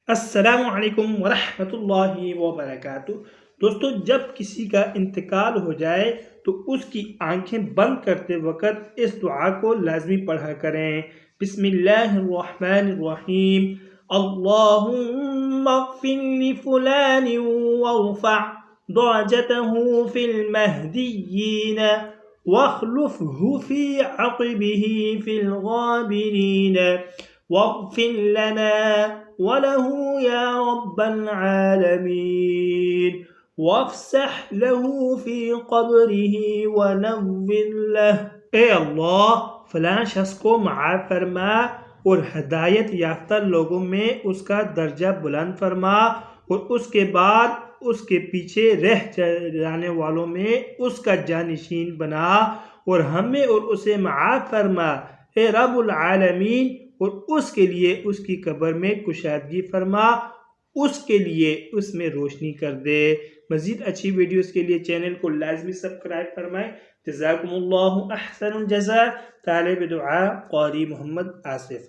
अस्सलामु अलैकुम वरहमतुल्लाहि वबरकातुह। दोस्तों, जब किसी का इंतकाल हो जाए तो उसकी आंखें बंद करते वक्त इस दुआ को लाजमी पढ़ा करें। बिस्मिल्लाहिर्रहमानिर्रहीम। अल्लाहुम्मा अग़फ़िर लि फ़ुलान वरफ़अ दरजतहु फ़िल महदिय्यीन वख़्लुफ़हु फ़ी अक़बिही फ़िल ग़ाबिरीन वग़फ़िर लना वलहु या रब्बल आलमीन वफ़्सह लहू फ़ी क़ब्रिही वनव्विर लह। ए अल्लाह, फलां शख्स को माफ़ फरमा और हिदायत याफ्ता लोगों में उसका दर्जा बुलंद फरमा और उसके बाद उसके पीछे रह जाने वालों में उसका जानिशीन बना और हमें और उसे माफ़ फरमा ए रब्बुल आलमीन। और उसके लिए उसकी कब्र में कुशादगी फरमा, उसके लिए उसमें रोशनी कर दे। मज़ीद अच्छी वीडियोस के लिए चैनल को लाजमी सब्सक्राइब फरमाएं। जज़ाकुमुल्लाहु अहसनुल जज़ा। तालिब दुआ क़ारी मोहम्मद आसिफ।